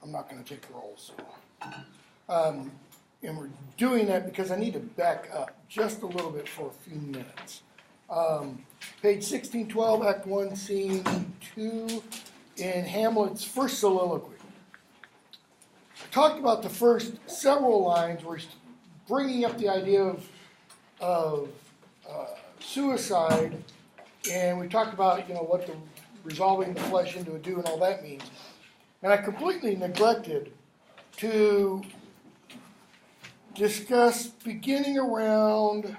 I'm not going to take the roll. So, and we're doing that because I need to back up just a little bit for a few minutes. Page 1612, Act 1, Scene 2, in Hamlet's first soliloquy. I talked about the first several lines where he's bringing up the idea of suicide, and we talked about, what the resolving the flesh into a do and all that means. And I completely neglected to discuss beginning around,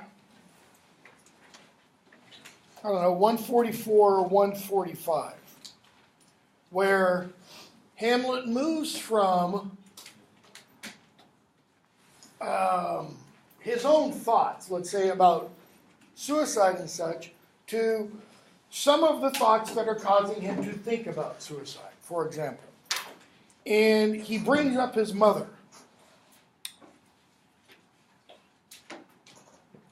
144 or 145, where Hamlet moves from his own thoughts, let's say about suicide and such, to some of the thoughts that are causing him to think about suicide, for example. And he brings up his mother.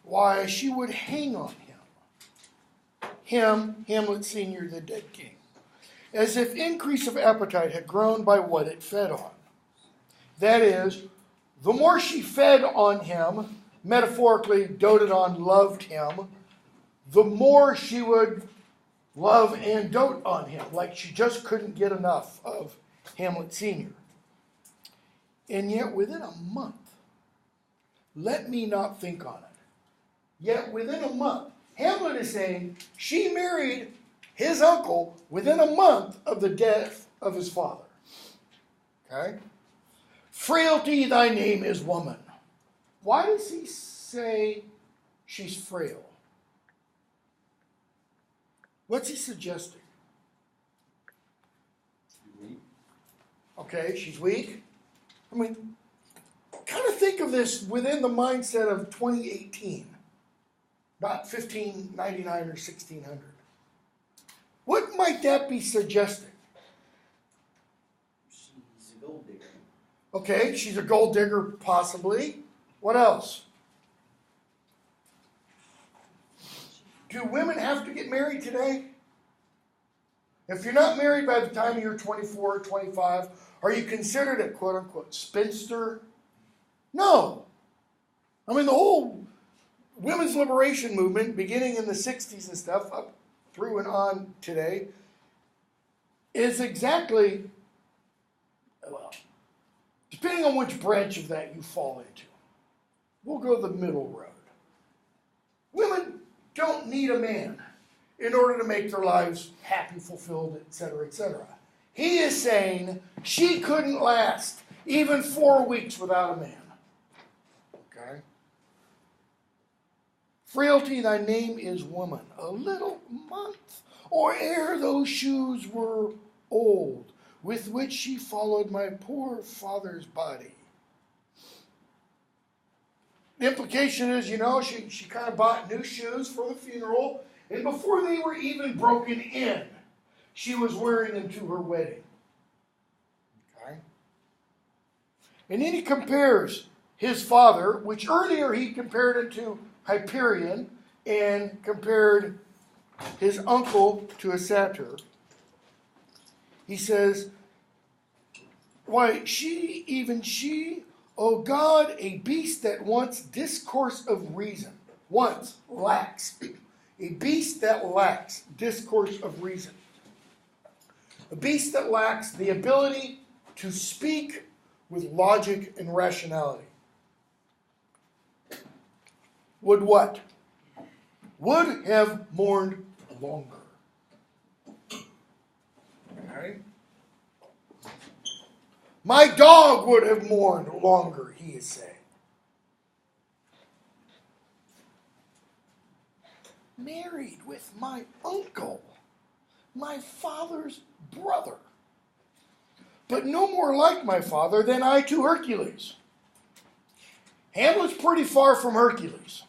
Why she would hang on him, Hamlet Sr., the dead king, as if increase of appetite had grown by what it fed on. That is, the more she fed on him, metaphorically doted on, loved him, the more she would love and dote on him, like she just couldn't get enough of Hamlet Sr. And yet within a month, let me not think on it, yet within a month, Hamlet is saying she married his uncle within a month of the death of his father. Okay? Frailty, thy name is woman. Why does he say she's frail? What's he suggesting? Okay, she's weak. I mean, kind of think of this within the mindset of 2018, not 1599 or 1600. What might that be suggesting? She's a gold digger. Okay, she's a gold digger, possibly. What else? Do women have to get married today? If you're not married by the time you're 24 or 25, are you considered a quote-unquote spinster? No. I mean, the whole women's liberation movement, beginning in the 60s and stuff, up through and on today, is exactly, well, depending on which branch of that you fall into. We'll go the middle road. Women don't need a man in order to make their lives happy, fulfilled, etc., etc. He is saying she couldn't last even 4 weeks without a man. Okay? Frailty, thy name is woman. A little month, or ere those shoes were old, with which she followed my poor father's body. The implication is, she kind of bought new shoes for the funeral, and before they were even broken in, she was wearing them to her wedding. Okay? And then he compares his father, which earlier he compared it to Hyperion, and compared his uncle to a satyr. He says, why, even she, O God, a beast that wants discourse of reason. Lacks. A beast that lacks discourse of reason. A beast that lacks the ability to speak with logic and rationality. Would what? Would have mourned longer. Okay? My dog would have mourned longer, he is saying. Married with my uncle, my father's brother, but no more like my father than I to Hercules. Hamlet's pretty far from Hercules.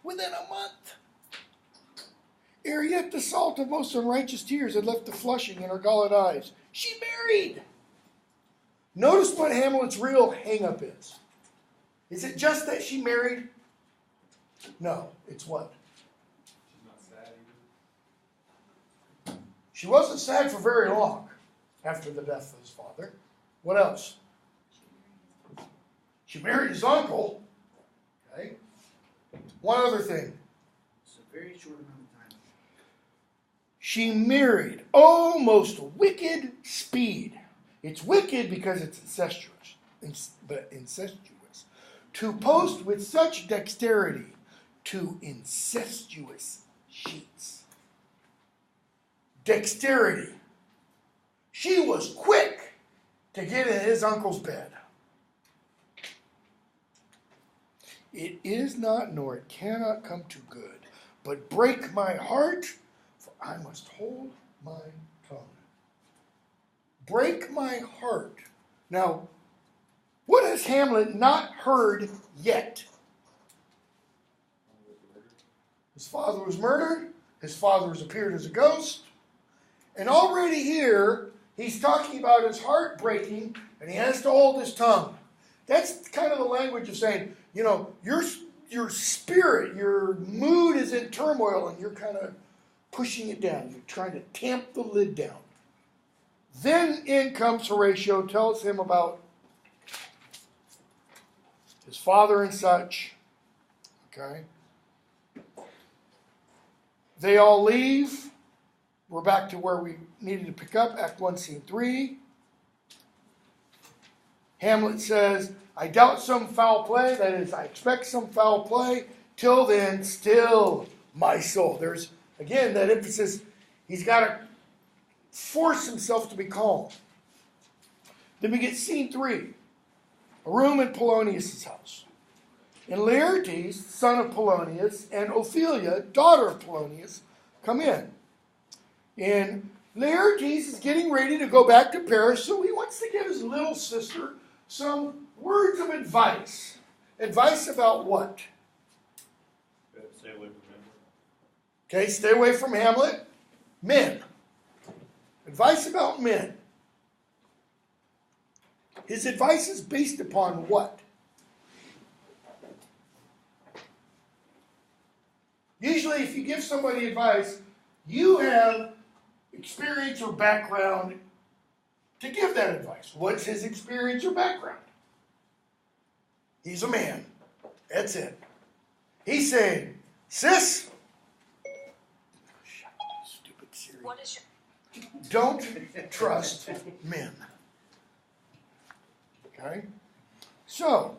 Within a month. Ere yet the salt of most unrighteous tears had left the flushing in her galled eyes. She married. Notice what Hamlet's real hang-up is. Is it just that she married? No, it's what? She's not sad either. She wasn't sad for very long after the death of his father. What else? She married his uncle. Okay. One other thing. It's a very short amount of time. She married, oh, most wicked speed. It's wicked because it's incestuous. To post with such dexterity to incestuous sheets. Dexterity. She was quick to get in his uncle's bed. It is not, nor it cannot come to good, but break my heart, for I must hold my tongue. Break my heart. Now, what has Hamlet not heard yet? His father was murdered. His father has appeared as a ghost. And already here, he's talking about his heart breaking, and he has to hold his tongue. That's kind of the language of saying, you know, your spirit, your mood is in turmoil, and you're kind of pushing it down. You're trying to tamp the lid down. Then in comes Horatio, tells him about his father and such. Okay. They all leave. We're back to where we needed to pick up, Act 1, Scene 3. Hamlet says, I doubt some foul play, that is, I expect some foul play. Till then, still my soul. There's, again, that emphasis. He's got to force himself to be calm. Then we get Scene 3, a room in Polonius' house. And Laertes, son of Polonius, and Ophelia, daughter of Polonius, come in. And Laertes is getting ready to go back to Paris, so he wants to give his little sister some words of advice. Advice about what? Stay away from him. Okay, stay away from Hamlet. Men. Advice about men. His advice is based upon what? Usually, if you give somebody advice, you have experience or background to give that advice. What's his experience or background? He's a man. That's it. He's saying, sis, stupid Siri. What is your... Don't trust men. Okay? So,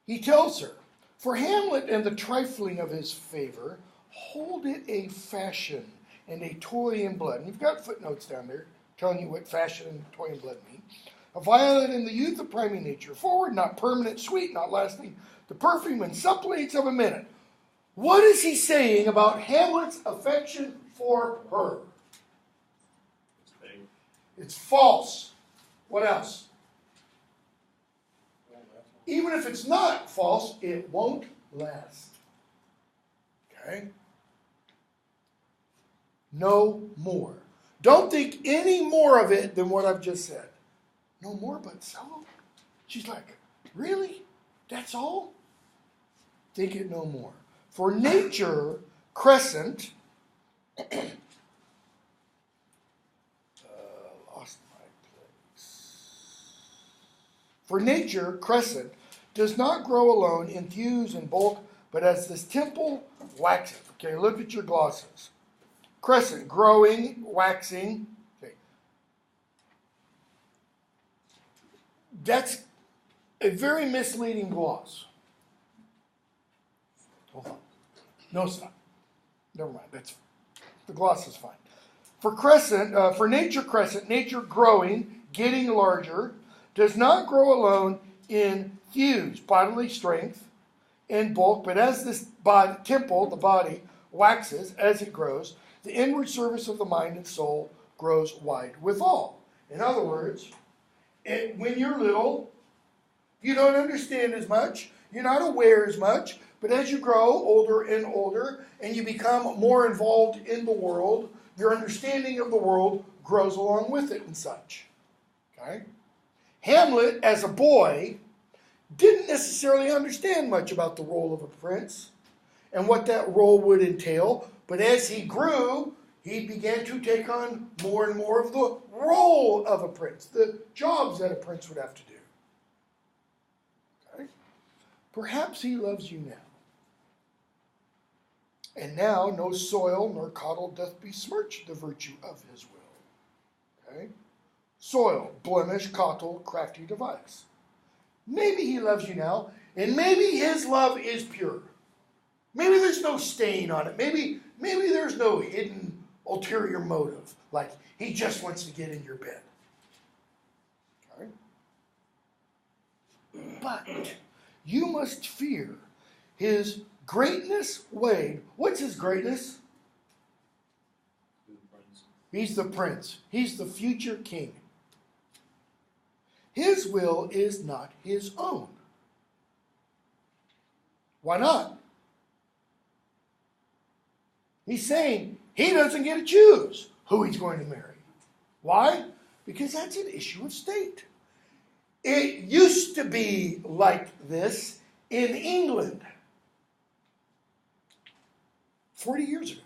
he tells her, for Hamlet and the trifling of his favor, hold it a fashion and a toy in blood. And you've got footnotes down there telling you what fashion and toy in blood mean. A violet in the youth of priming nature, forward, not permanent, sweet, not lasting, the perfume and suppliates of a minute. What is he saying about Hamlet's affection for her? It's fake. It's false. What else? Even if it's not false, it won't last. Okay? No more. Don't think any more of it than what I've just said. No more but so? She's like, really? That's all? Think it no more. For nature, crescent, lost my place. For nature, crescent, does not grow alone in thews and bulk, but as this temple waxeth. Okay, look at your glosses. Crescent, growing, waxing. Okay. That's a very misleading gloss. Hold on. No, it's not. Never mind. The gloss is fine. For crescent, for nature crescent, nature growing, getting larger, does not grow alone in thews, bodily strength, and bulk, but as this body, temple, the body, waxes as it grows, the inward service of the mind and soul grows wide withal. In other words, when you're little, you don't understand as much, you're not aware as much, but as you grow older and older, and you become more involved in the world, your understanding of the world grows along with it and such. Okay? Hamlet, as a boy, didn't necessarily understand much about the role of a prince and what that role would entail, but as he grew, he began to take on more and more of the role of a prince, the jobs that a prince would have to do. Okay? Perhaps he loves you now. And now no soil nor coddle doth besmirch the virtue of his will. Okay? Soil, blemish, coddle, crafty device. Maybe he loves you now, and maybe his love is pure. Maybe there's no stain on it. Maybe there's no hidden ulterior motive, like he just wants to get in your bed. Okay? But you must fear his greatness weighed. What's his greatness? He's the prince. He's the future king. His will is not his own. Why not? He's saying he doesn't get to choose who he's going to marry. Why? Because that's an issue of state. It used to be like this in England 40 years ago.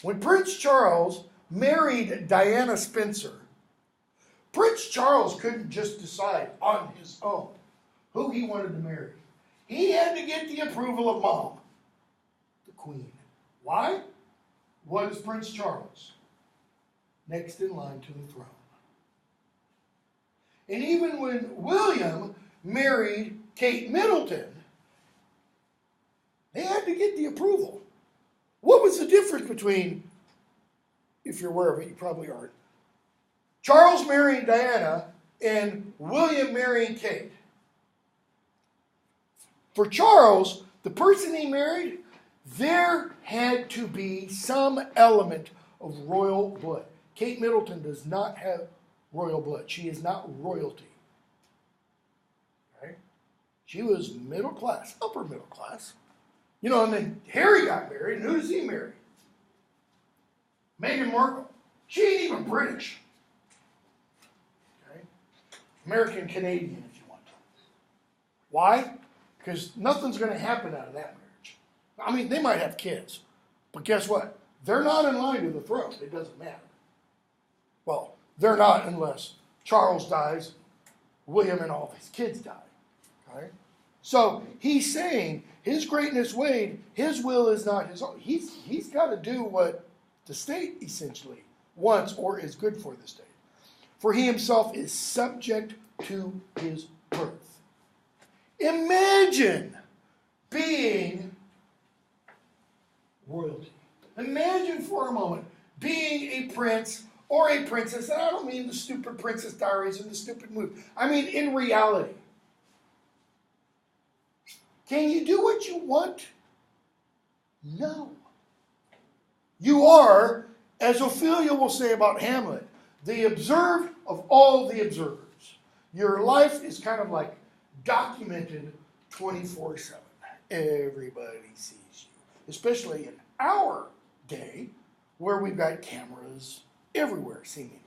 When Prince Charles married Diana Spencer, Prince Charles couldn't just decide on his own who he wanted to marry. He had to get the approval of Mom, the Queen. Why? What is Prince Charles? Next in line to the throne. And even when William married Kate Middleton, they had to get the approval. What was the difference between, if you're aware of it, you probably aren't, Charles marrying Diana and William marrying Kate? For Charles, the person he married, there had to be some element of royal blood. Kate Middleton does not have royal blood. She is not royalty. Okay? She was middle class, upper middle class. You know, and then Harry got married, and who does he marry? Meghan Markle. She ain't even British. Okay? American Canadian, if you want. Why? Because nothing's going to happen out of that marriage. I mean, they might have kids, but guess what? They're not in line to the throne. It doesn't matter. Well, they're not unless Charles dies, William and all of his kids die. Okay? So he's saying his greatness weighed, his will is not his own. He's got to do what the state essentially wants or is good for the state. For he himself is subject to his birth. Imagine being royalty. Imagine for a moment being a prince or a princess, and I don't mean the stupid Princess Diaries and the stupid movie. I mean in reality. Can you do what you want? No. You are, as Ophelia will say about Hamlet, the observed of all the observers. Your life is kind of like documented 24/7. Everybody sees you, especially in our day where we've got cameras everywhere, seemingly.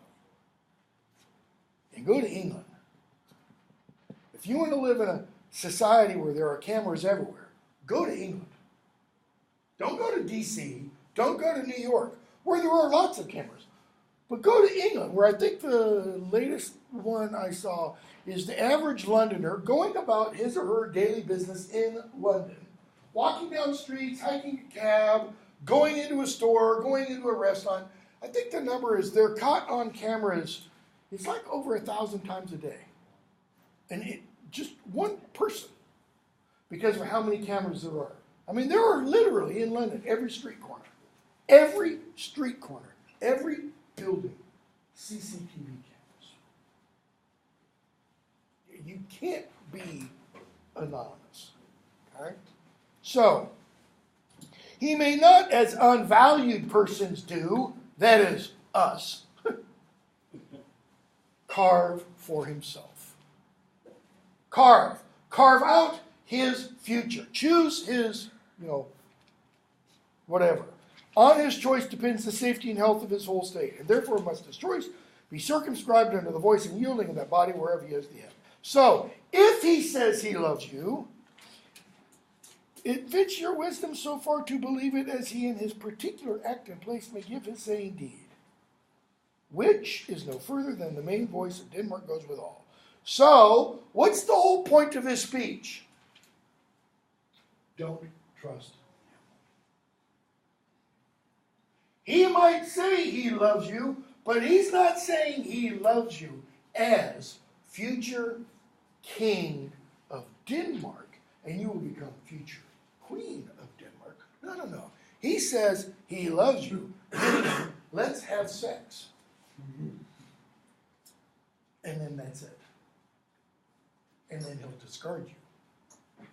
And go to England. If you want to live in a society where there are cameras everywhere, go to England. Don't go to D.C., don't go to New York, where there are lots of cameras. But go to England, where I think the latest one I saw is the average Londoner going about his or her daily business in London, walking down streets, hiking a cab, going into a store, going into a restaurant. I think the number is they're caught on cameras, it's like over 1,000 times a day. And just one person, because of how many cameras there are. I mean, there are literally in London, every street corner, every building, CCTV cameras. You can't be anonymous. Okay? So, he may not, as unvalued persons do, that is, us, carve for himself. Carve out his future. Choose his, whatever. On his choice depends the safety and health of his whole state, and therefore must his choice be circumscribed unto the voice and yielding of that body wherever he has the head. So, if he says he loves you, it fits your wisdom so far to believe it as he in his particular act and place may give his saying deed, which is no further than the main voice of Denmark goes with all. So, what's the whole point of his speech? Don't trust him. He might say he loves you, but he's not saying he loves you as future king of Denmark, and you will become future queen of Denmark. No. He says he loves you. Let's have sex. And then that's it. And then he'll discard you.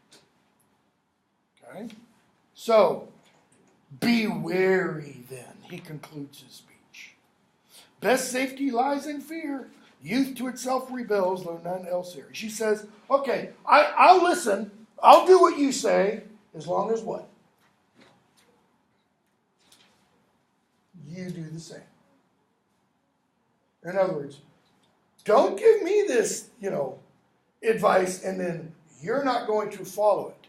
Okay? So, be wary then, he concludes his speech. Best safety lies in fear. Youth to itself rebels, though none else hears. She says, okay, I'll listen. I'll do what you say, as long as what? You do the same. In other words, don't give me this, advice and then you're not going to follow it.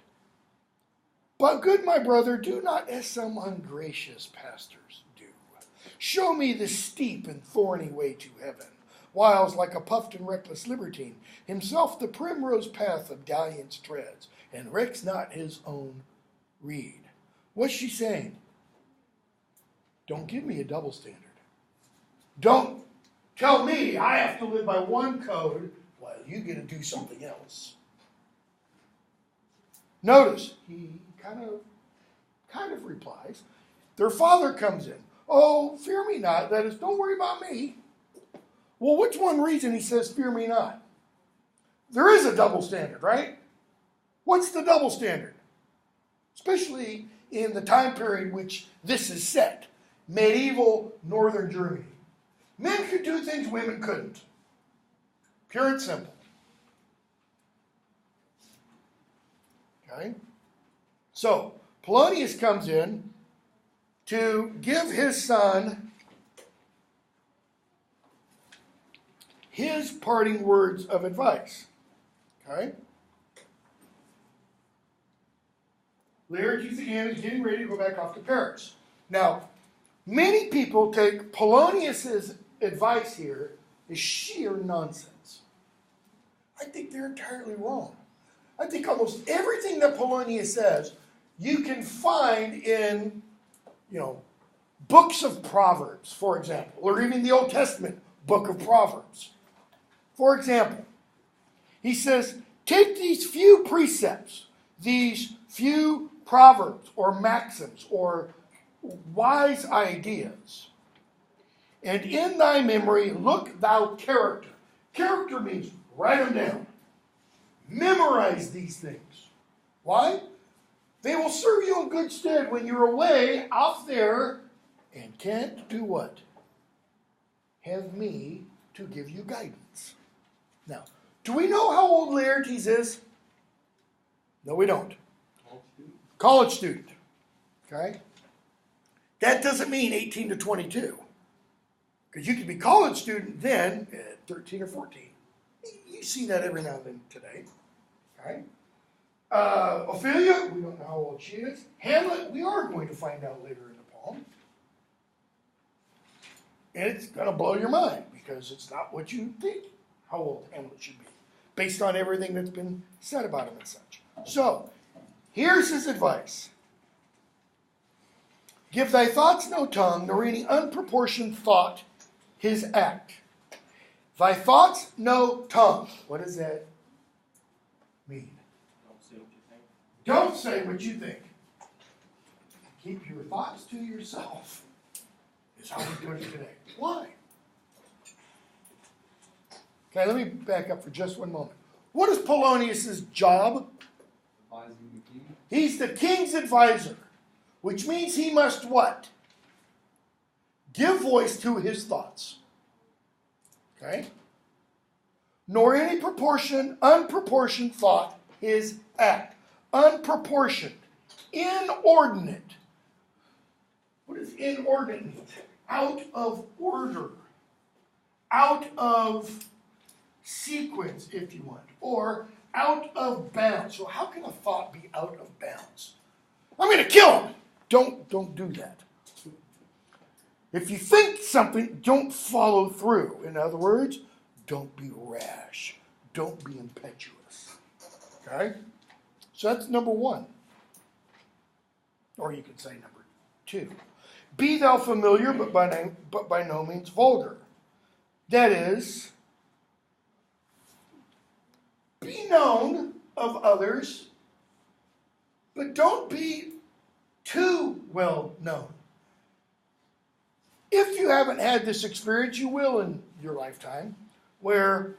But good, my brother, do not as some ungracious pastors do. Show me the steep and thorny way to heaven, whiles like a puffed and reckless libertine, himself the primrose path of dalliance treads, and recks not his own reed. What's she saying? Don't give me a double standard. Don't tell me I have to live by one code while you get to do something else. Notice, he kind of replies. Their father comes in. Oh, fear me not. That is, don't worry about me. Well, which one reason he says, fear me not? There is a double standard, right? What's the double standard? Especially in the time period which this is set. Medieval northern Germany. Men could do things women couldn't. Pure and simple. Okay? So, Polonius comes in to give his son his parting words of advice. Okay? Laertes again is getting ready to go back off to Paris. Now, many people take Polonius's advice here as sheer nonsense. I think they're entirely wrong. I think almost everything that Polonius says you can find in, books of Proverbs, for example, or even the Old Testament book of Proverbs. For example, he says, take these few precepts, these few proverbs or maxims or wise ideas, and in thy memory look thou character. Character means write them down. Memorize these things. Why? They will serve you in good stead when you're away out there and can't do what? Have me to give you guidance. Now, do we know how old Laertes is? No, we don't. College student. Okay? That doesn't mean 18 to 22. Because you could be college student then at 13 or 14. You see that every now and then today. Okay? Ophelia, we don't know how old she is. Hamlet, we are going to find out later in the poem. And it's going to blow your mind because it's not what you think how old Hamlet should be, based on everything that's been said about him and such. So, here's his advice. Give thy thoughts no tongue, nor any unproportioned thought his act. Thy thoughts no tongue. What does that mean? Don't say what you think. Keep your thoughts to yourself. Is how we do it today. Why? Okay, let me back up for just one moment. What is Polonius' job? Advising the king. He's the king's advisor, which means he must what? Give voice to his thoughts. Okay? Nor any unproportioned thought his act. Unproportioned. Inordinate. What does inordinate mean? Out of order. Out of sequence, if you want. Or out of bounds. So how can a thought be out of bounds? I'm going to kill him. Don't do that. If you think something, don't follow through. In other words, don't be rash. Don't be impetuous. Okay? So that's number one. Or you could say number two. Be thou familiar, but by no means vulgar. That is, be known of others, but don't be too well known. If you haven't had this experience, you will in your lifetime, where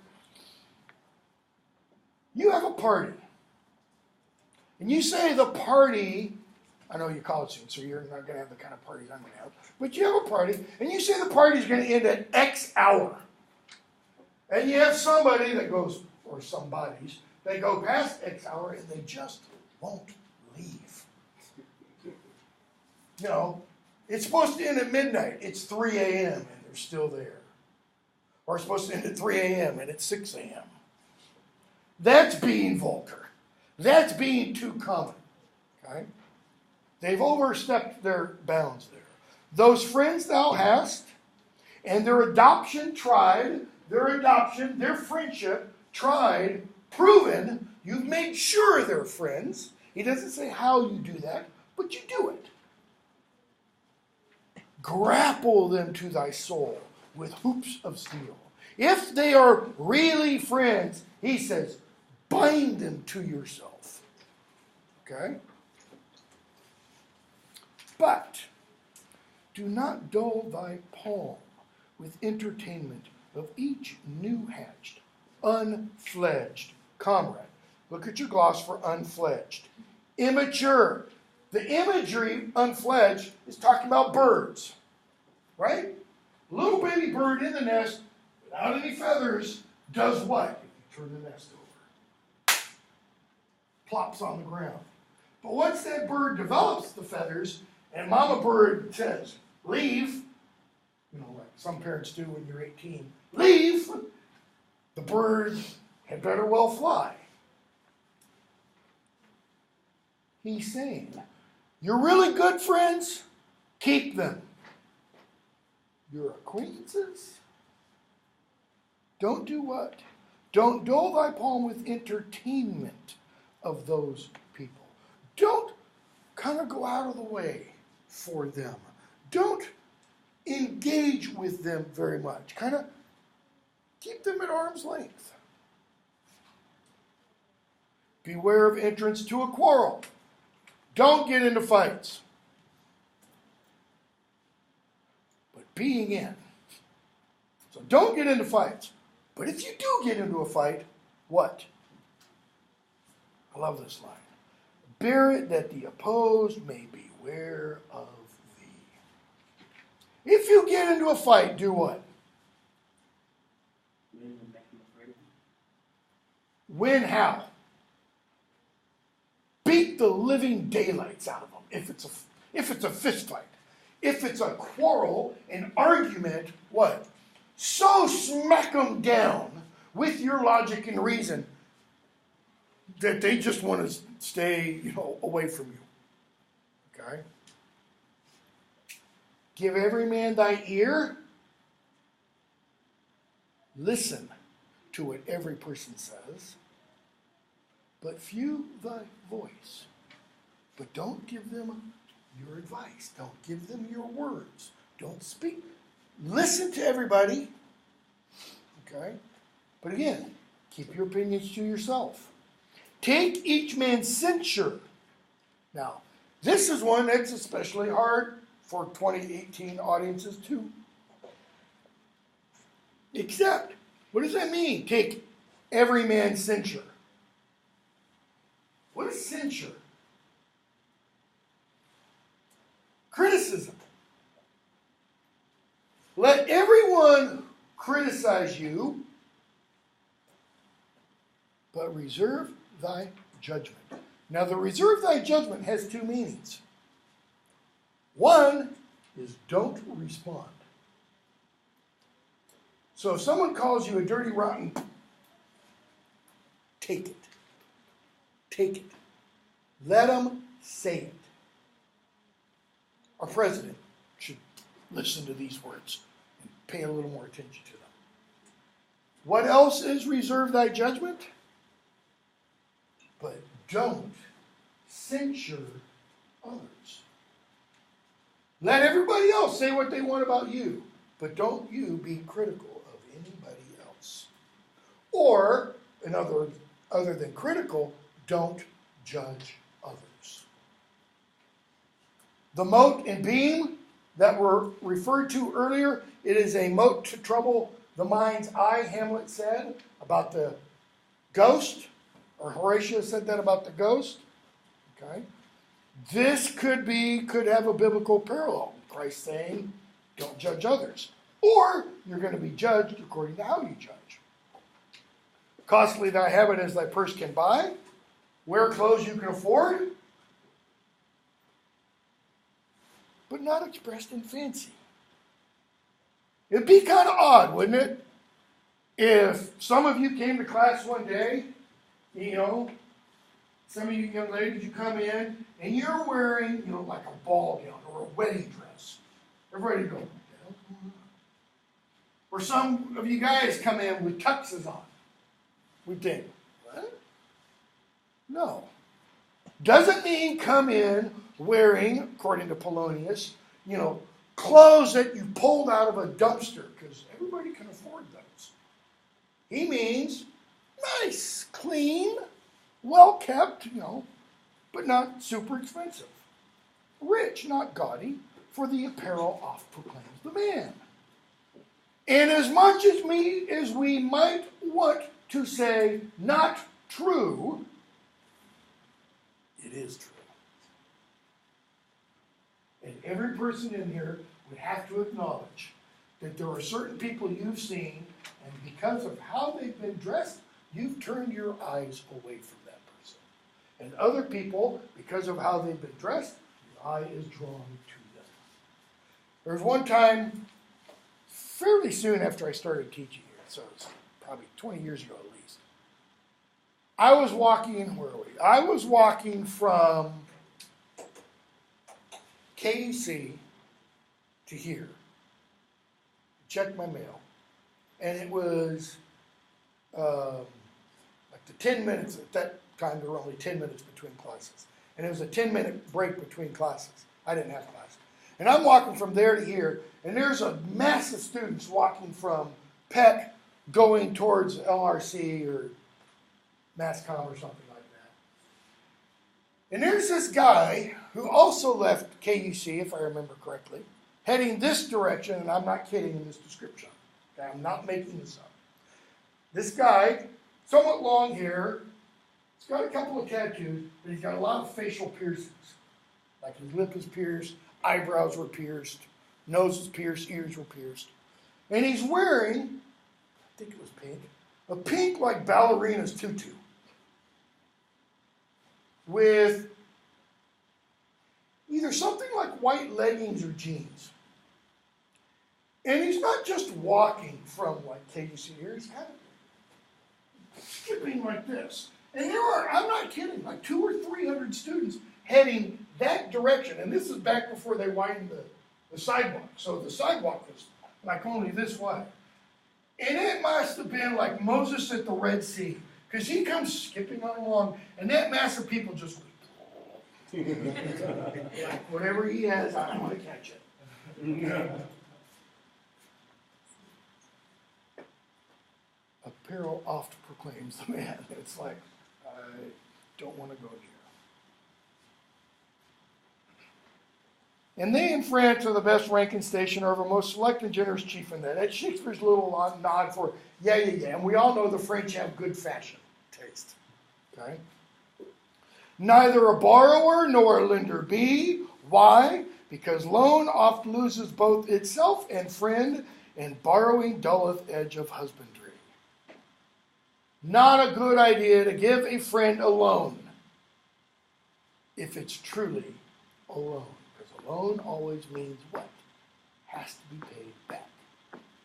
you have a party. And you say the party, I know you're college students, so you're not going to have the kind of parties I'm going to have, but you have a party, and you say the party's going to end at X hour. And you have somebody that goes, or some bodies, they go past X hour and they just won't leave. You know, it's supposed to end at midnight. It's 3 a.m. and they're still there. Or it's supposed to end at 3 a.m. and it's 6 a.m. That's being vulgar. That's being too common. Okay? They've overstepped their bounds there. Those friends thou hast, and their adoption tried, their friendship tried, proven, you've made sure they're friends. He doesn't say how you do that, but you do it. Grapple them to thy soul with hoops of steel. If they are really friends, he says, bind them to yourself. Okay? But do not dull thy palm with entertainment of each new-hatched, unfledged comrade. Look at your gloss for unfledged. Immature. The imagery, unfledged, is talking about birds. Right? Little baby bird in the nest, without any feathers, does what? If you turn the nest over. Plops on the ground. But once that bird develops the feathers, and mama bird says, leave, you know, like some parents do when you're 18, leave, the bird had better well fly. He's saying, you're really good friends, keep them. Your acquaintances, don't do what? Don't dull thy palm with entertainment of those people. Don't kind of go out of the way for them. Don't engage with them very much. Kind of keep them at arm's length. Beware of entrance to a quarrel. Don't get into fights. But being in. So don't get into fights. But if you do get into a fight, what? I love this line. Bear it that the opposed may beware of thee. If you get into a fight, do what? Win how? Beat the living daylights out of them if it's a fist fight. If it's a quarrel, an argument, what? So smack them down with your logic and reason that they just want to stay, away from you. Okay? Give every man thy ear. Listen to what every person says, but few thy voice. But don't give them your advice. Don't give them your words. Don't speak. Listen to everybody. Okay? But again, keep your opinions to yourself. Take each man's censure. Now, this is one that's especially hard for 2018 audiences too. Except, what does that mean? Take every man's censure. What is censure? Criticism. Let everyone criticize you, but reserve thy judgment. Now, the reserve thy judgment has two meanings. One is don't respond. So if someone calls you a dirty, rotten, take it. Take it. Let them say it. Our president should listen to these words and pay a little more attention to them. What else is reserve thy judgment? But don't censure others. Let everybody else say what they want about you, but don't you be critical of anybody else. Or, in other than critical, don't judge others. The mote and beam that were referred to earlier, it is a mote to trouble the mind's eye, Hamlet said about the ghost, or Horatio said that about the ghost. Okay. This could have a biblical parallel. Christ saying, don't judge others. Or you're going to be judged according to how you judge. Costly thy habit as thy purse can buy. Wear clothes you can afford. But not expressed in fancy. It'd be kind of odd, wouldn't it? If some of you came to class one day, some of you young ladies, you come in and you're wearing, like a ball gown or a wedding dress. Everybody go, or some of you guys come in with tuxes on. We think, what? No. Doesn't mean come in wearing, according to Polonius, clothes that you pulled out of a dumpster, because everybody can afford those. He means nice, clean, well kept, but not super expensive. Rich, not gaudy, for the apparel oft proclaims the man. And as much as we might want to say not true, it is true. And every person in here would have to acknowledge that there are certain people you've seen, and because of how they've been dressed, you've turned your eyes away from that person. And other people, because of how they've been dressed, your eye is drawn to them. There was one time, fairly soon after I started teaching here, so it's probably 20 years ago at least, I was walking from KUC to here, check my mail, and it was like the 10 minutes. At that time there were only 10 minutes between classes, and it was a 10-minute break between classes. I didn't have class, and I'm walking from there to here, and there's a mass of students walking from Peck going towards LRC or MassCom or something like that. And there's this guy who also left KUC, if I remember correctly, heading this direction, and I'm not kidding in this description. Okay, I'm not making this up. This guy, somewhat long hair, he's got a couple of tattoos, but he's got a lot of facial piercings. Like his lip is pierced, eyebrows were pierced, nose is pierced, ears were pierced. And he's wearing, I think it was pink, a pink like ballerina's tutu with either something like white leggings or jeans. And he's not just walking from like KUC here, he's kind of skipping like this. And there are, I'm not kidding, like 200 or 300 students heading that direction. And this is back before they widened the sidewalk. So the sidewalk was like only this wide. And it must have been like Moses at the Red Sea, because he comes skipping on along, and that mass of people just like whatever he has, I don't want to catch it. Apparel oft proclaims the man. It's like, I don't want to go here. And they in France are the best rank and station, are the most select and generous chief in that. That's Shakespeare's little nod for, yeah. And we all know the French have good fashion taste. Okay? Neither a borrower nor a lender be. Why? Because loan oft loses both itself and friend, and borrowing dulleth edge of husbandry. Not a good idea to give a friend a loan if it's truly a loan. Because a loan always means what? Has to be paid back.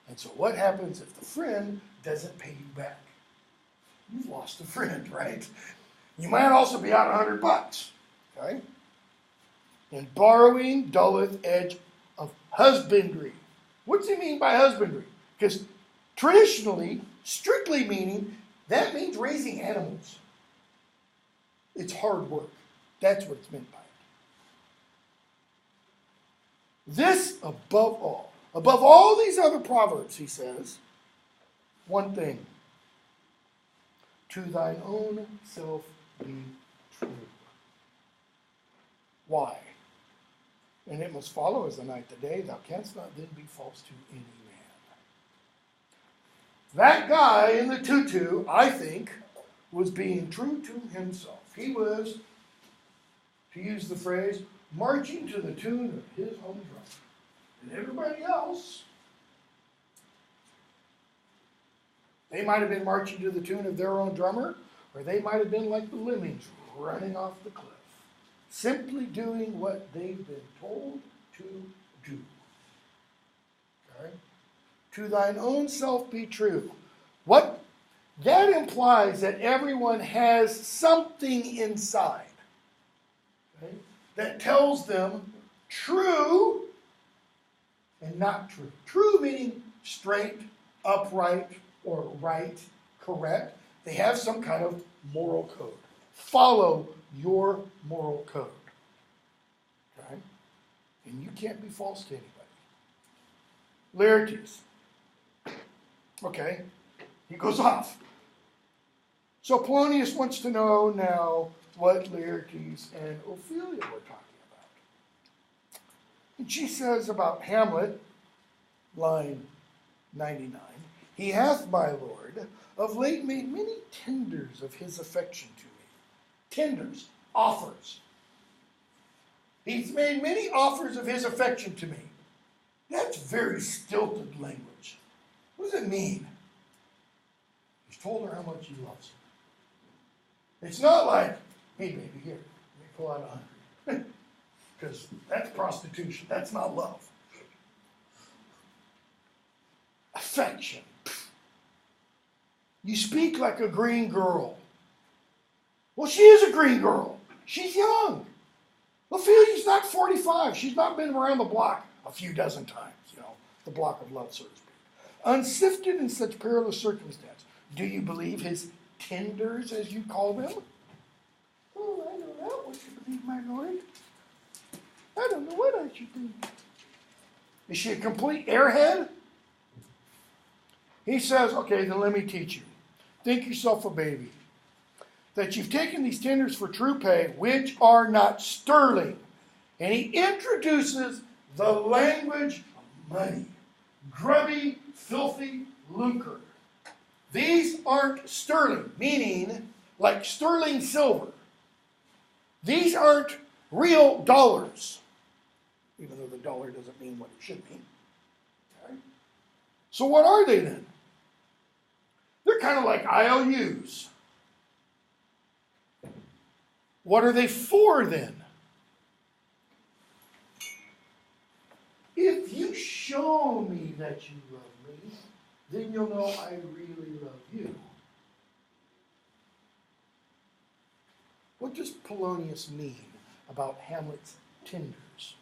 And so what happens if the friend doesn't pay you back? You've lost a friend, right? You might also be out $100. Okay? And borrowing dulleth edge of husbandry. What does he mean by husbandry? Because traditionally, strictly meaning, that means raising animals. It's hard work. That's what it's meant by it. This above all these other proverbs, he says, one thing: to thine own self be true. Why? And it must follow as the night the day, thou canst not then be false to any man. That guy in the tutu, I think, was being true to himself. He was, to use the phrase, marching to the tune of his own drum. And everybody else, they might have been marching to the tune of their own drummer, or they might have been like the lemmings running off the cliff, simply doing what they've been told to do. Okay? To thine own self be true. What? That implies that everyone has something inside, okay, that tells them true and not true. True meaning straight, upright, or right, correct. They have some kind of moral code. Follow your moral code. Okay? And you can't be false to anybody. Laertes. Okay, he goes off. So Polonius wants to know now what Laertes and Ophelia were talking about. And she says about Hamlet, line 99, he hath, my lord, of late made many tenders of his affection to me. Tenders, offers. He's made many offers of his affection to me. That's very stilted language. What does it mean? He's told her how much he loves her. It's not like, hey baby, here, let me pull out 100. Because that's prostitution. That's not love. Affection. You speak like a green girl. Well, she is a green girl. She's young. Ophelia's not 45. She's not been around the block a few dozen times, the block of love, so to speak. Unsifted in such perilous circumstance, do you believe his tenders, as you call them? Oh, I don't know what you believe, my lord. I don't know what I should think. Is she a complete airhead? He says, okay, then let me teach you. Think yourself a baby. That you've taken these tenders for true pay, which are not sterling. And he introduces the language of money. Grubby, filthy lucre. These aren't sterling, meaning like sterling silver. These aren't real dollars, even though the dollar doesn't mean what it should mean. Okay? So what are they then? They're kind of like IOUs. What are they for then? If you show me that you love me, then you'll know I really love you. What does Polonius mean about Hamlet's tenders?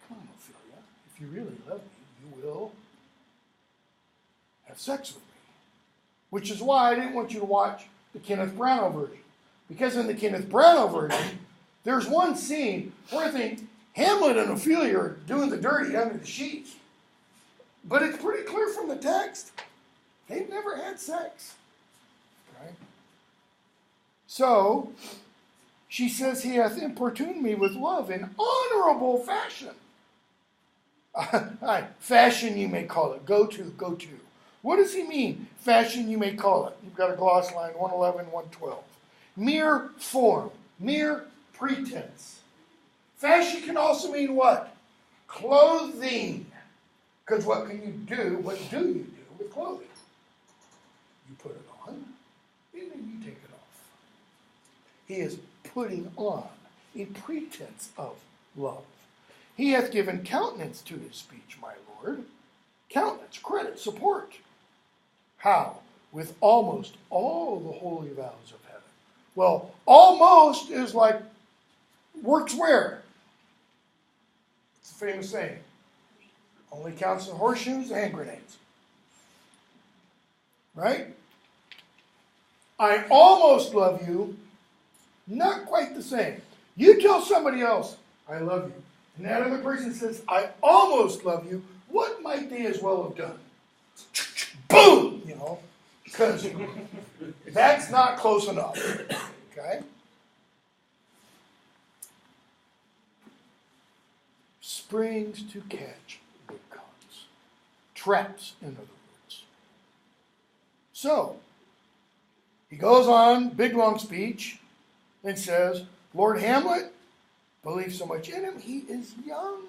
Come on, Ophelia. If you really love me, you will have sex with me. Which is why I didn't want you to watch the Kenneth Branagh version. Because in the Kenneth Branagh version, there's one scene where I think Hamlet and Ophelia are doing the dirty under the sheets. But it's pretty clear from the text, they've never had sex. Right? So, she says, he hath importuned me with love in honorable fashion. Fashion you may call it. Go to. What does he mean? Fashion you may call it. You've got a gloss line 111, 112. Mere form. Mere pretense. Fashion can also mean what? Clothing. Because what can you do? What do you do with clothing? You put it on, and then you take it off. He is putting on a pretense of love. He hath given countenance to his speech, my lord. Countenance, credit, support. How? With almost all the holy vows of heaven. Well, almost is like works where? It's a famous saying. Only counts in horseshoes and hand grenades. Right? I almost love you, not quite the same. You tell somebody else, I love you, and that other person says, I almost love you, what might they as well have done? Boom! You know, because that's not close enough. Okay? Springs to catch woodcocks. Traps, in other words. So, he goes on, big long speech, and says, Lord Hamlet, believe so much in him, he is young.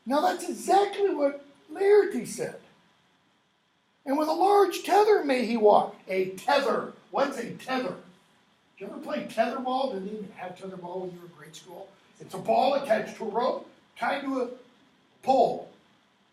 Now that's exactly what Laertes said. And with a large tether may he walk. A tether. What's a tether? Did you ever play tetherball? Didn't even have tetherball when you were in grade school. It's a ball attached to a rope, tied to a pole.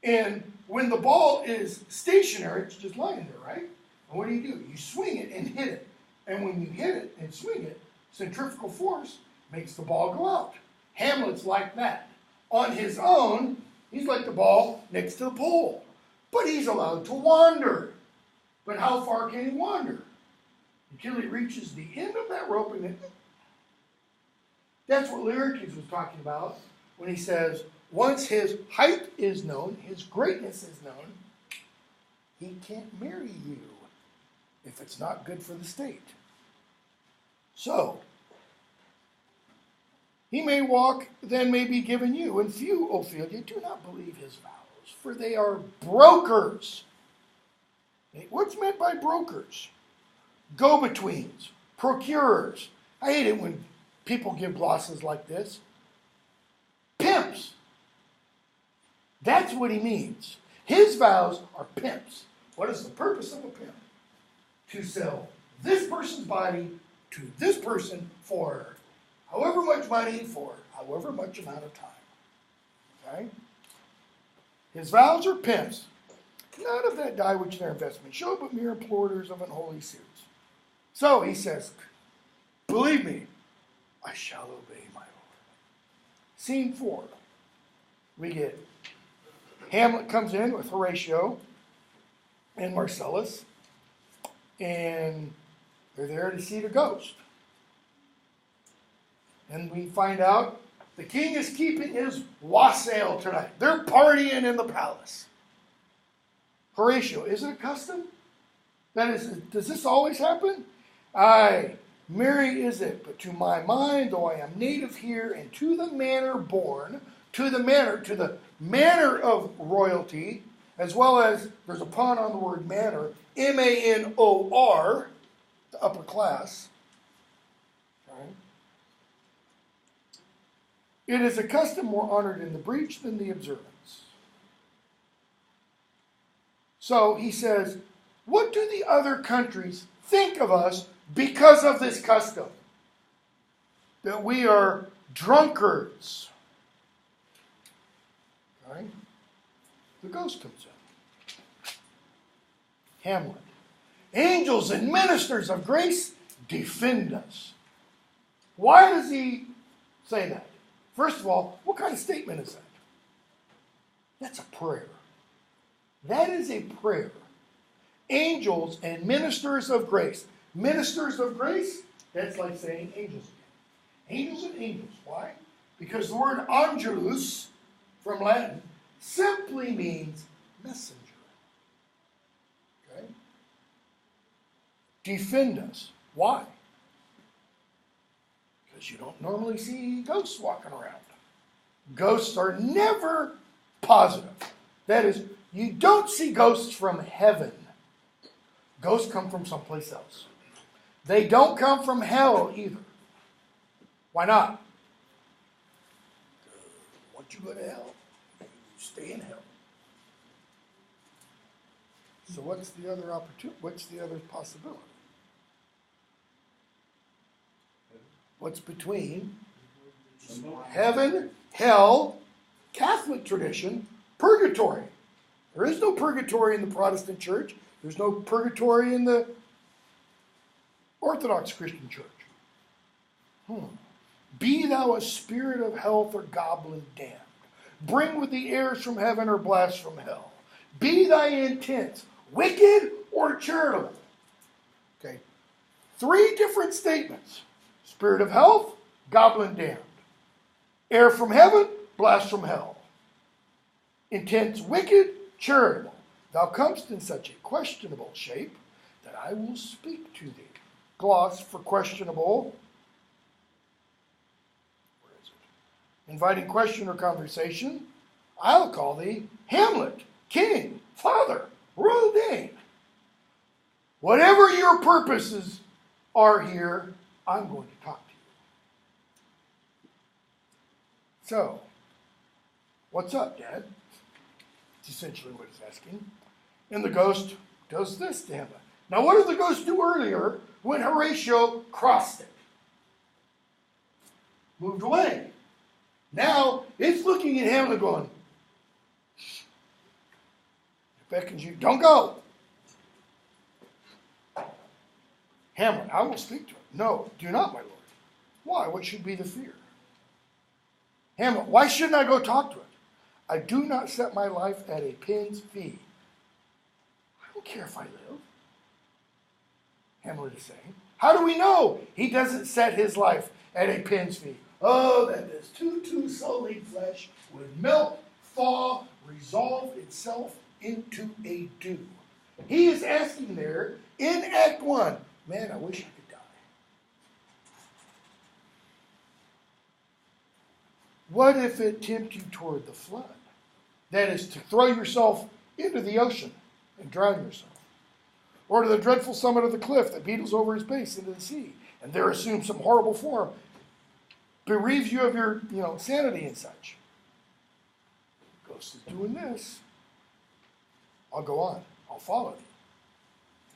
And when the ball is stationary, it's just lying there, right? And what do? You swing it and hit it. And when you hit it and swing it, centrifugal force makes the ball go out. Hamlet's like that. On his own, he's like the ball next to the pole. But he's allowed to wander. But how far can he wander? Until he reaches the end of that rope and then... That's what Laertes was talking about when he says, once his height is known, his greatness is known, he can't marry you if it's not good for the state. So, he may walk, then may be given you. And few, Ophelia, do not believe his vows, for they are brokers. What's meant by brokers? Go-betweens, procurers. I hate it when people give glosses like this. Pimps. That's what he means. His vows are pimps. What is the purpose of a pimp? To sell this person's body to this person for however much money for however much amount of time. Okay? His vows are pimps. None of that die which their investment show, but mere implorers of unholy suits. So he says, believe me, I shall obey my Lord. Scene 4. We get Hamlet comes in with Horatio and Marcellus, and they're there to see the ghost. And we find out the king is keeping his wassail tonight. They're partying in the palace. Horatio, is it a custom? That is, does this always happen? Aye, merry is it, but to my mind, though I am native here, and to the manor born, to the manor of royalty, as well as, there's a pun on the word manor, M-A-N-O-R, the upper class. Okay. It is a custom more honored in the breach than the observance. So he says, what do the other countries think of us because of this custom? That we are drunkards. Okay. The ghost comes in. Hamlet. Angels and ministers of grace defend us. Why does he say that? First of all, what kind of statement is that? That's a prayer. That is a prayer. Angels and ministers of grace. Ministers of grace, that's like saying angels again. Angels and angels. Why? Because the word angelus, from Latin, simply means messenger. Okay? Defend us. Why? Because you don't normally see ghosts walking around. Ghosts are never positive. That is, you don't see ghosts from heaven. Ghosts come from someplace else. They don't come from hell either. Why not? Once you go to hell, you stay in hell. So what's the other opportunity? What's the other possibility? What's between heaven, hell, Catholic tradition, purgatory? There is no purgatory in the Protestant church. There's no purgatory in the Orthodox Christian church. Be thou a spirit of health or goblin damned. Bring with the airs from heaven or blast from hell. Be thy intent wicked or charitable. Okay. 3 different statements. Spirit of health, goblin damned. Air from heaven, blast from hell. Intents wicked, charitable. Thou comest in such a questionable shape that I will speak to thee. Gloss for questionable. Where is it? Inviting question or conversation. I'll call thee Hamlet, king, father, royal dane. Whatever your purposes are here, I'm going to talk to you. So, what's up, Dad? It's essentially what he's asking. And the ghost does this to him. Now, what did the ghost do earlier when Horatio crossed it? Moved away. Now, it's looking at Hamlet going, it beckons you, don't go. Hamlet, I will speak to him. No, do not, my lord. Why? What should be the fear? Hamlet, why shouldn't I go talk to it? I do not set my life at a pin's fee. I don't care if I live. Hamlet is saying. How do we know he doesn't set his life at a pin's fee? Oh, that this too sullied flesh would melt, thaw, resolve itself into a dew. He is asking there in Act 1, man, I wish I could die. What if it tempt you toward the flood? That is to throw yourself into the ocean and drown yourself. Or to the dreadful summit of the cliff that beetles over his base into the sea, and there assumes some horrible form, bereaves you of your, sanity and such. Ghost is doing this. I'll go on. I'll follow you.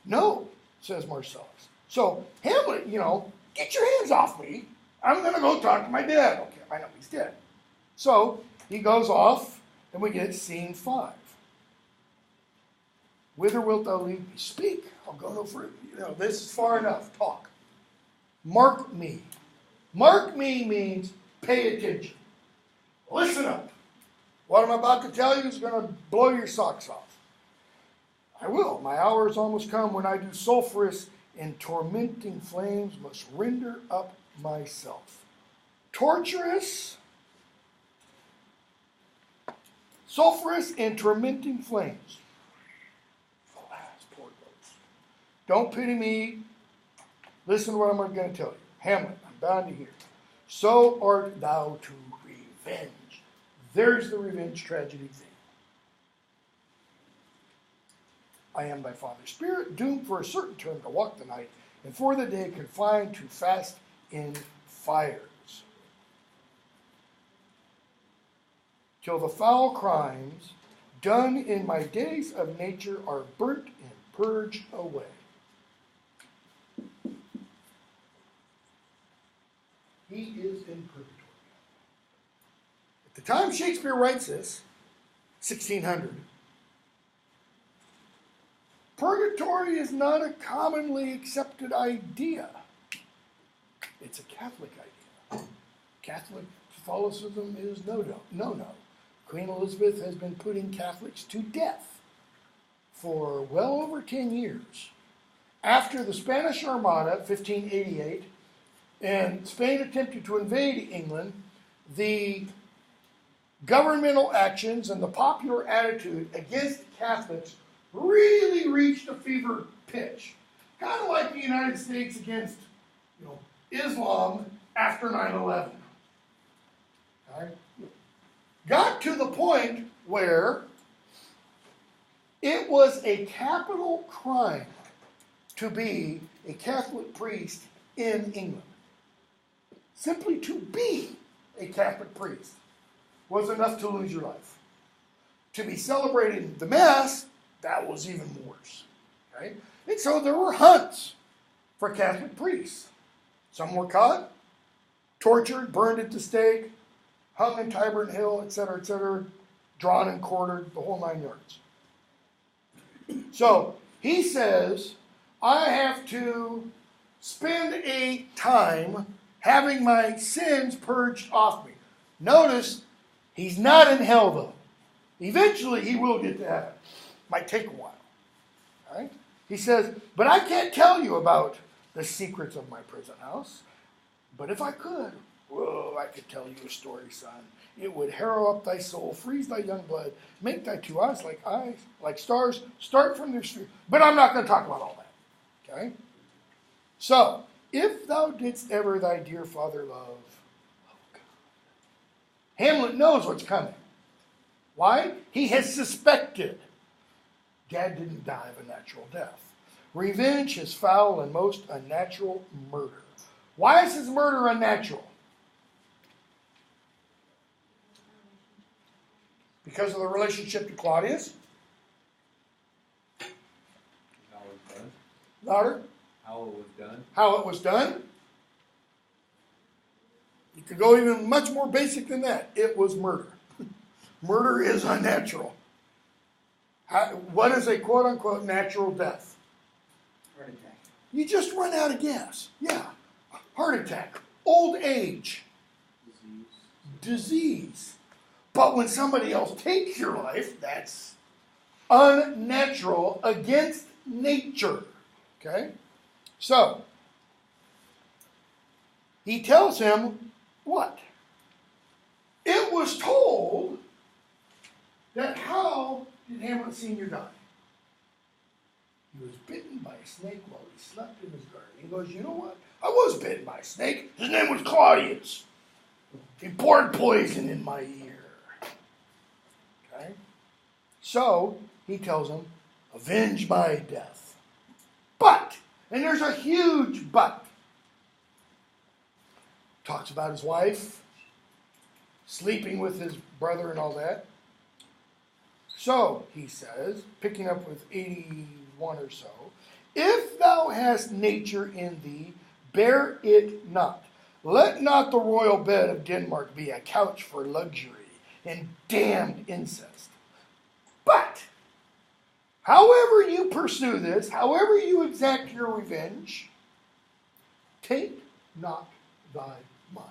No, says Marcellus. So Hamlet, get your hands off me. I'm going to go talk to my dad. Okay, I know he's dead. So he goes off, and we get scene 5. Whither wilt thou lead me? Speak. I'll go no further. This is far enough. Talk. Mark me. Mark me means pay attention. Listen up. What I'm about to tell you is going to blow your socks off. I will. My hour is almost come when I do sulphurous and tormenting flames must render up myself. Torturous, sulphurous, and tormenting flames. Alas, poor ghost. Don't pity me. Listen to what I'm going to tell you. Hamlet, I'm bound to hear. So art thou to revenge. There's the revenge tragedy thing. I am thy father's spirit, doomed for a certain term to walk the night, and for the day confined to fast in fires. Till the foul crimes done in my days of nature are burnt and purged away. He is in purgatory. At the time Shakespeare writes this, 1600, purgatory is not a commonly accepted idea. It's a Catholic idea. Catholic Catholicism is no. Queen Elizabeth has been putting Catholics to death for well over 10 years. After the Spanish Armada, 1588, and Spain attempted to invade England, the governmental actions and the popular attitude against Catholics really reached a fever pitch. Kind of like the United States against, Islam after 9/11. Okay? Got to the point where it was a capital crime to be a Catholic priest in England. Simply to be a Catholic priest was enough to lose your life. To be celebrating the Mass, that was even worse. Okay? And so there were hunts for Catholic priests. Some were caught, tortured, burned at the stake, hung in Tyburn Hill, etc., drawn and quartered, the whole 9 yards. So he says, I have to spend a time having my sins purged off me. Notice, he's not in hell though. Eventually he will get to heaven. Might take a while. Right? He says, but I can't tell you about the secrets of my prison house. But if I could, whoa, I could tell you a story, son. It would harrow up thy soul, freeze thy young blood, make thy two eyes, like stars, start from their sphere. But I'm not going to talk about all that. Okay? So, if thou didst ever thy dear father love, oh God. Hamlet knows what's coming. Why? He has suspected. Dad didn't die of a natural death. Revenge is foul and most unnatural murder. Why is his murder unnatural? Because of the relationship to Claudius? How it was done. Louder? How it was done. How it was done? You could go even much more basic than that. It was murder. Murder is unnatural. What is a quote-unquote natural death? Heart attack. You just run out of gas. Yeah. Heart attack. Old age. Disease. But when somebody else takes your life, that's unnatural, against nature. Okay? So, he tells him what? It was told that how did Hamlet Sr. die? He was bitten by a snake while he slept in his garden. He goes, you know what? I was bitten by a snake. His name was Claudius. He poured poison in my ear. Okay? So, he tells him, avenge my death. But, and there's a huge but. Talks about his wife, sleeping with his brother and all that. So, he says, picking up with 81 or so, if thou hast nature in thee, bear it not. Let not the royal bed of Denmark be a couch for luxury and damned incest. But, however you pursue this, however you exact your revenge, taint not thy mind.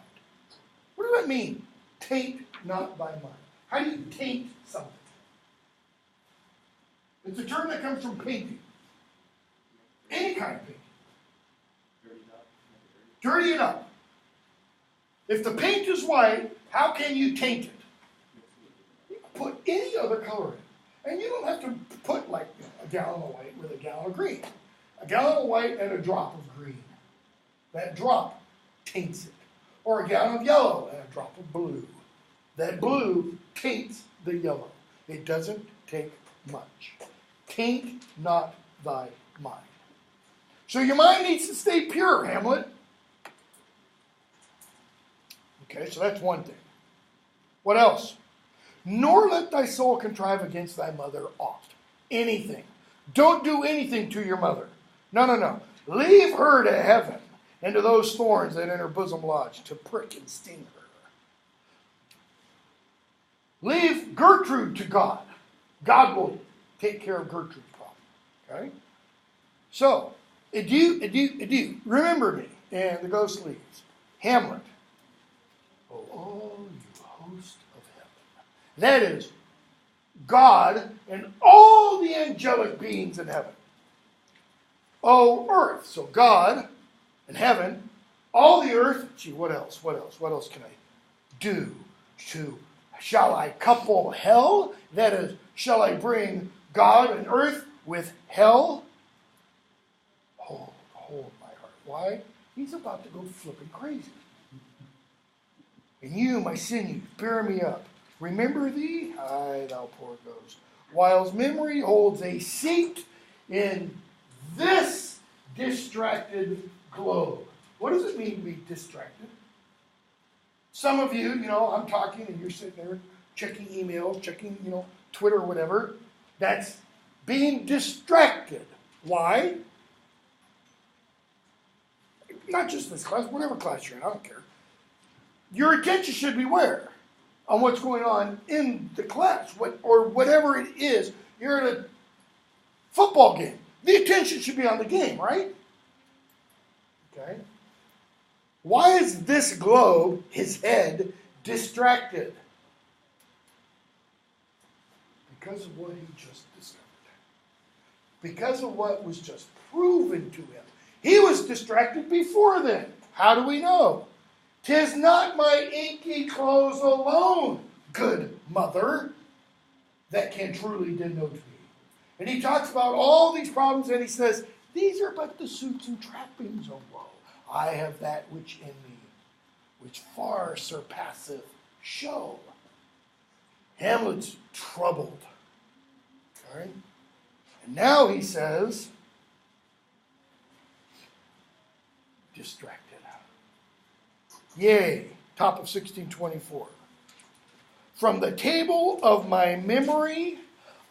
What does that mean? Taint not thy mind. How do you taint something? It's a term that comes from painting. Any kind of painting. Dirty it up. If the paint is white, how can you taint it? You can put any other color in. And you don't have to put like a gallon of white with a gallon of green. A gallon of white and a drop of green. That drop taints it. Or a gallon of yellow and a drop of blue. That blue taints the yellow. It doesn't take much. Taint not thy mind. So your mind needs to stay pure, Hamlet. Okay, so that's one thing. What else? Nor let thy soul contrive against thy mother aught. Anything. Don't do anything to your mother. No. Leave her to heaven and to those thorns that in her bosom lodge to prick and sting her. Leave Gertrude to God. God will take care of Gertrude's problem. Okay? So, adieu. Remember me. And the ghost leaves. Hamlet. Oh, all you host of heaven. That is God and all the angelic beings in heaven. Oh, earth. So God and heaven, all the earth. Gee, what else? What else can I do to, shall I couple hell? That is, shall I bring God and earth with hell? Hold my heart. Why? He's about to go flipping crazy. And you, my sinews, bear me up. Remember thee? Aye, thou poor ghost. Whiles memory holds a seat in this distracted globe. What does it mean to be distracted? Some of you, I'm talking and you're sitting there checking emails, checking, Twitter or whatever. That's being distracted. Why? Not just this class, whatever class you're in, I don't care. Your attention should be where? On what's going on in the class, or whatever it is. You're at a football game. The attention should be on the game, right? Okay. Why is this globe, his head, distracted? Because of what he just discovered. Because of what was just proven to him. He was distracted before then. How do we know? 'Tis not my inky clothes alone, good mother, that can truly denote me. And he talks about all these problems and he says, these are but the suits and trappings of woe. I have that which in me, which far surpasseth show. Hamlet's troubled. Okay? And now he says, distracted. Yea, top of 1624. From the table of my memory,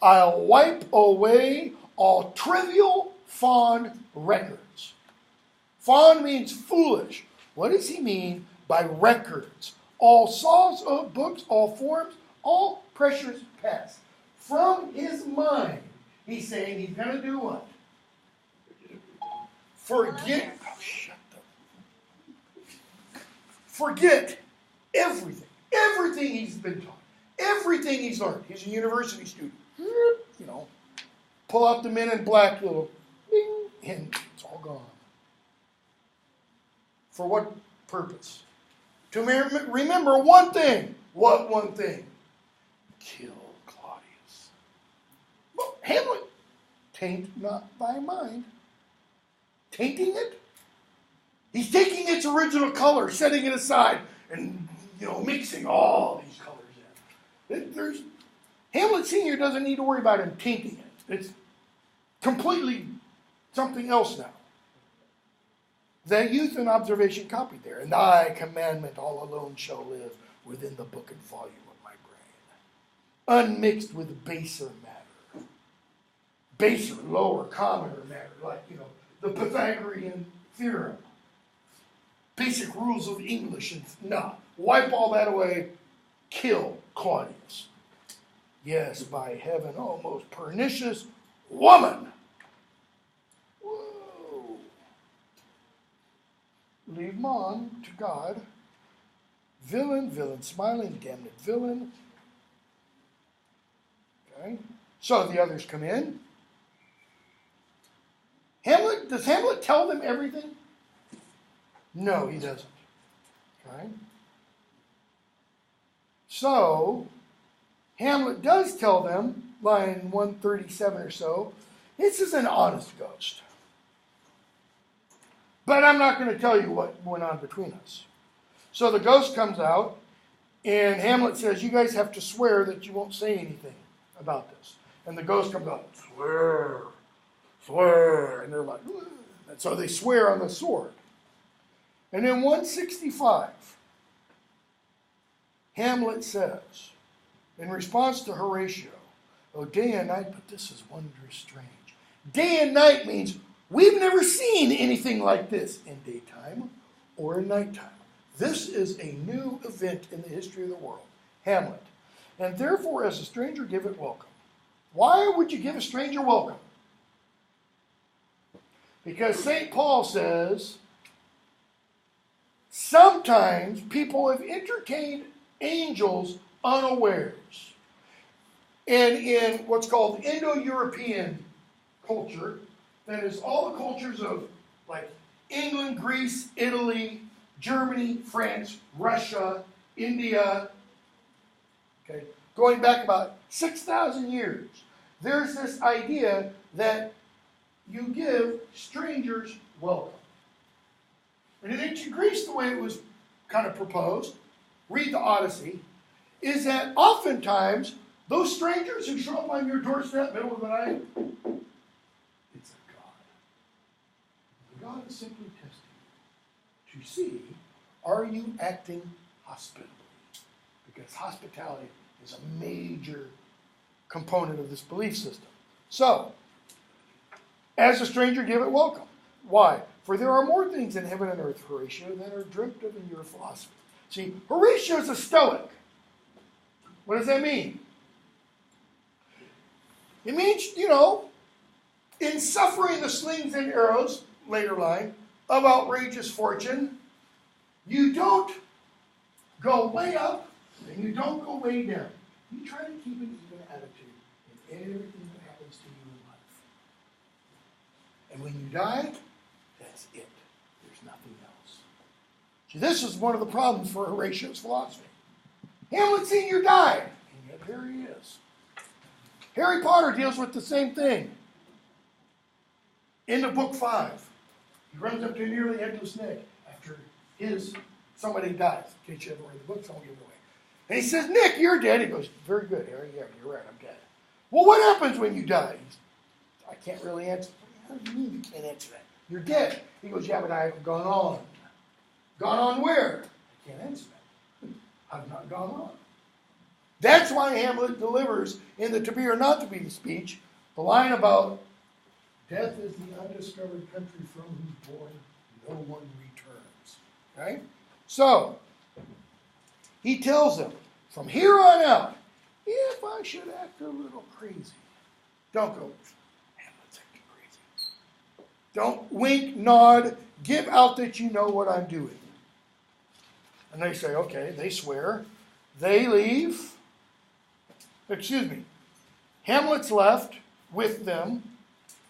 I'll wipe away all trivial fond records. Fond means foolish. What does he mean by records? All saws of books, all forms, all pressures past. From his mind, he's saying he's going to do what? Forget. Oh, shut up. Forget everything. Everything he's been taught. Everything he's learned. He's a university student. You know, pull out the Men in Black little ding, and it's all gone. For what purpose? To remember one thing. What one thing? Kill Claudius. Well, Hamlet, taint not thy mind. Tainting it? He's taking its original color, setting it aside, and, mixing all these colors in. Hamlet Sr. doesn't need to worry about him tainting it. It's completely something else now. The youth and observation copied there. And thy commandment all alone shall live within the book and volume of my brain. Unmixed with baser matter. Baser, lower, commoner matter. Like, the Pythagorean theorem. Basic rules of English. And wipe all that away. Kill Claudius. Yes, by heaven, oh, most pernicious woman. Whoa. Leave him on to God. Villain, smiling, damned villain. Okay. So the others come in. Does Hamlet tell them everything? No, he doesn't. Okay. So, Hamlet does tell them, line 137 or so, this is an honest ghost. But I'm not going to tell you what went on between us. So the ghost comes out, and Hamlet says, you guys have to swear that you won't say anything about this. And the ghost comes out, swear. And they're like, ugh. And so they swear on the sword. And in 165, Hamlet says, in response to Horatio, oh, day and night, but this is wondrous strange. Day and night means we've never seen anything like this in daytime or in nighttime. This is a new event in the history of the world. Hamlet. And therefore, as a stranger, give it welcome. Why would you give a stranger welcome? Because St. Paul says, sometimes people have entertained angels unawares. And in what's called Indo-European culture, that is all the cultures of like England, Greece, Italy, Germany, France, Russia, India, okay, going back about 6,000 years, there's this idea that you give strangers welcome. And in ancient Greece, the way it was kind of proposed, read the Odyssey, is that oftentimes those strangers who show up on your doorstep middle of the night, it's a god. The god is simply testing you to see, are you acting hospitably? Because hospitality is a major component of this belief system. So, as a stranger, give it welcome. Why? For there are more things in heaven and earth, Horatio, than are dreamt of in your philosophy. See, Horatio is a Stoic. What does that mean? It means, in suffering the slings and arrows, later line, of outrageous fortune, You don't go way up and you don't go way down. You try to keep an even attitude in everything that happens to you in life. And when you die, that's it. There's nothing else. See, this is one of the problems for Horatio's philosophy. Hamlet Sr. died, and yet here he is. Harry Potter deals with the same thing. In the book 5, he runs up to a nearly endless Nick after somebody dies. In case you haven't read the book, someone give it away. And he says, Nick, you're dead. He goes, very good, Harry. Yeah, you're right, I'm dead. Well, what happens when you die? I can't really answer. How do you mean you can't answer that? You're dead. He goes, yeah, but I haven't gone on. Gone on where? I can't answer that. I've not gone on. That's why Hamlet delivers in the to be or not to be speech the line about death is the undiscovered country from whose bourne no one returns. Right? So, he tells them, from here on out, if I should act a little crazy, don't go, Hamlet's acting crazy. Don't wink, nod, give out that you know what I'm doing. And they say, okay, they swear. They leave. Excuse me. Hamlet's left with them,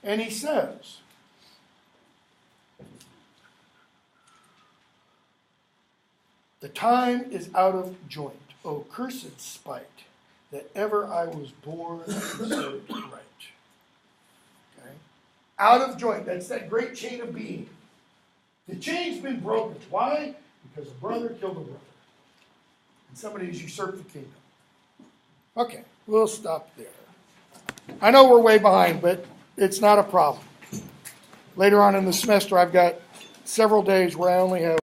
and he says, the time is out of joint, O cursed spite, that ever I was born so right. Okay? Out of joint, that's that great chain of being. The chain's been broken. Why? Because a brother killed a brother. And somebody has usurped the kingdom. Okay, we'll stop there. I know we're way behind, but it's not a problem. Later on in the semester, I've got several days where I only have